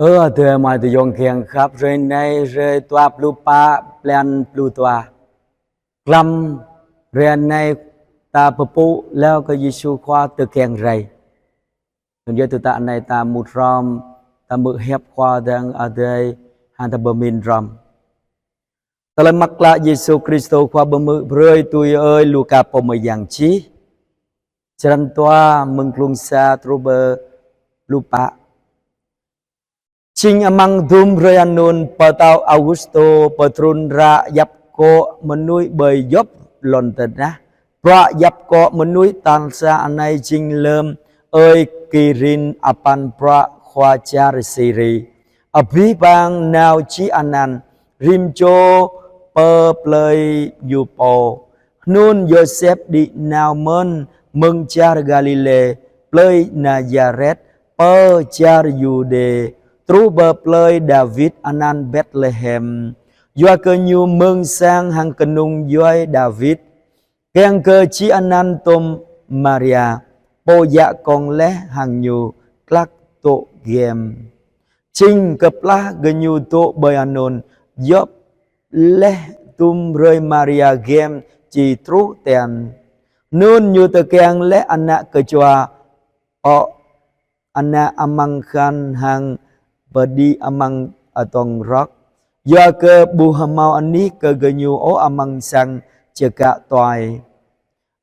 Thưa mà từ dòng khen khắp rồi nay rồi toa plu pa plan plu toa Clam rồi nay ta papu leo cái Giêsu khoa từ khen rầy. Nên giờ từ ta này ta một rom ta mực hẹp khoa đang ở đây hàng ta bờ min rom. Ta lên mắc lại Giêsu Christo khoa bờ mực rơi tôi ơi Luca po mày giang chi. Chân toa mừng lung xa tru bờ lupa. Ching amang dum reanun patau Augusto patrun ra yap ko menui bơi yop lonten na pra yap ko menui tan sa anai ching lem ơi kirin apan pra khoa char siri abhi bang nào chi anan rim cho per play yupo nun Joseph di nào men mừng char Galilee play Nazareth per char Jude Trú bờ plơi David anan Bethlehem Doa cơ nhu mừng sang hàng cân nung doai David Kèng cơ chi anan tôm Maria Bồ dạ con lé hàng nhu Clark tổ game Chinh cập lá gân nhu tổ bơi anon Dốc lé tùm rơi Maria game chỉ trú tên Nun nhu tờ kèng lé anak kecoa O anak amang khan hàng Badi amang atong rock do ke buhamau ani ke genyu o amang sang ceka toai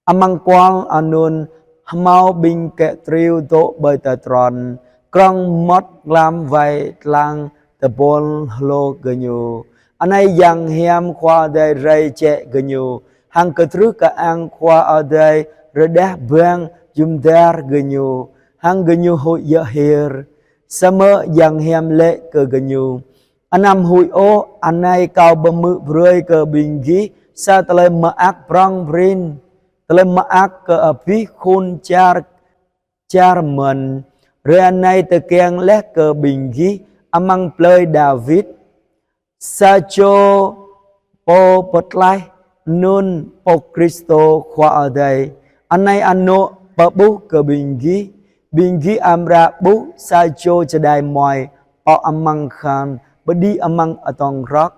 amang kwang anun hamau bing ke triu to bơi tờ tròn krong mót lam vai lang tờ bol hlo genyu anai yang hiam khoa dai ray che genyu hang ke tru ka ang khoa ở đây redah bang jumdar genyu hang genyu ho ya her Sama yang hiam lệ ke genyu anam hui o anai kau bemu broi ke binggi sa tele maak prang brin tele maak ke api khun char men re anai te keng leh ke binggi amang plei David sa cho po potlai nun po Kristo khoa ở đây anai ano pabu ke binggi Binggi amra bu sa cho chadai moi o amang khan badi amang atong rock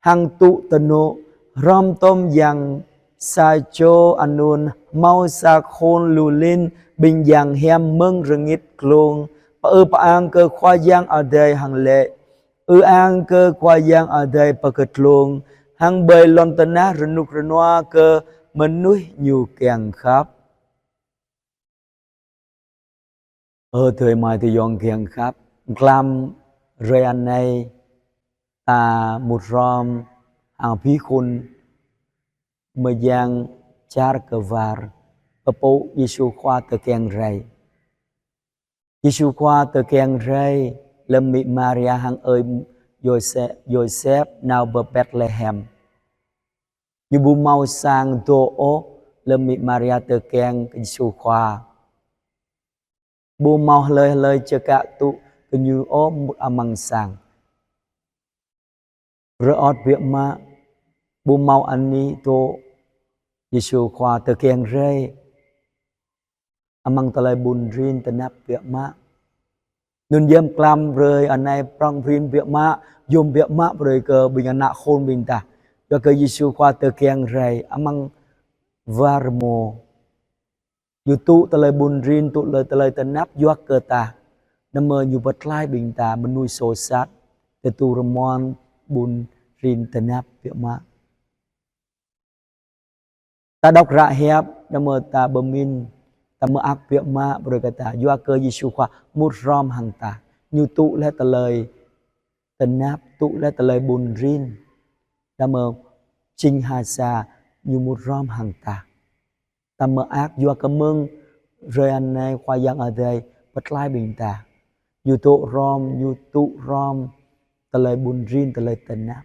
hang tu tano rom tom yang sa cho anun mau sa khôn lulin bình yang hem mừng rengit klong pa ang cơ khoa giang ở đây hang lệ ang cơ khoa giang ở đây pa ketlong hang bơi lon tana renuk renua cơ menui nyu keng khap thời mai thì dọn khen khắp Clam rồi này ta một rom hàng phí khôn mà giang char cơ var Papu Giêsu khoa tờ khen rầy Giêsu khoa tờ khen rầy lâm mị Maria hàng ơi Joseph nào bờ Bethlehem như bu mau sang tô ố lâm mị Maria tờ khen Giêsu khoa Bu mau lời ceka tu kenyu o một amang sang. Reot việc ma bu mau ani to Giêsu khoa tờ keng rei amang talai bun rin tenap việc ma. Nun yem klam rơi anai prang rin việc ma yom việc ma rơi ke bình anak khôn bình ta. Do ke Giêsu khoa tờ keng rei amang varmo YouTube talai bun rin tu lời talai tanap yuak ke ta nama nyubat lai bing ta menui sosat tetu remon bun rin tanap việc ma ta đọc ra hẹp nama ta bemin ta meak việc ma rồi kata yuak ke Giêsu khoa một rom hang ta nyu tu le talai tanap tu le talai bun rin nama ching hasa nyu một rom hang ta ta mơ ác do cảm ơn rồi anh này khoa giang ở đây bất lai bình ta như tụ rom ta lời bùn rin ta lời tình áp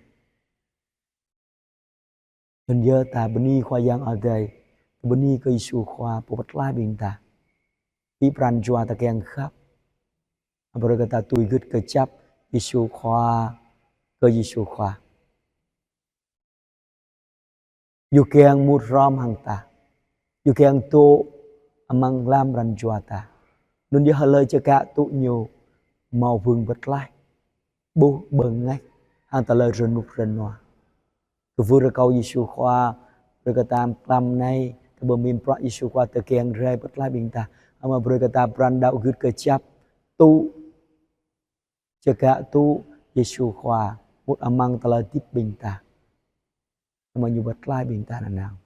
nên giờ ta bên đi khoa giang ở đây bên đi cây su khoa bộ bất lai bình ta bị pran chua ta keng khắp rồi kata tui gứt ke chắp Giêsu khoa ke Giêsu khoa yu keng mut rom hang ta yu keng tu amang lam ran juata nun dia halai ceka tu nyu mau vương vật lại bố bừng ngay hàng ta lời rừng nục rừng nọ cứ vừa rồi câu Giêsu khoa rồi cái tam tam này cái bờ miền Bắc Giêsu khoa từ kieng rây vật lại bình ta ama rồi cái tam pran đạo gửi cái chấp tu Jaga tu Yesu khoa một amang telah tip binta ama nyubat lai binta nào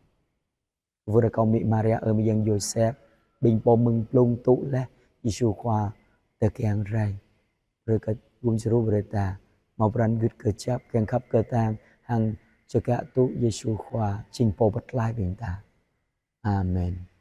vừa rồi câu mỹ Maria ở miền Joseph bình po mừng plung tụ le Yesu khoa từ kiang rây rồi cái buông seru berita mau peran gud kecap kiang khắp cơ tang hang jaga tu Yesu khoa chinh po bat lai binta Amen.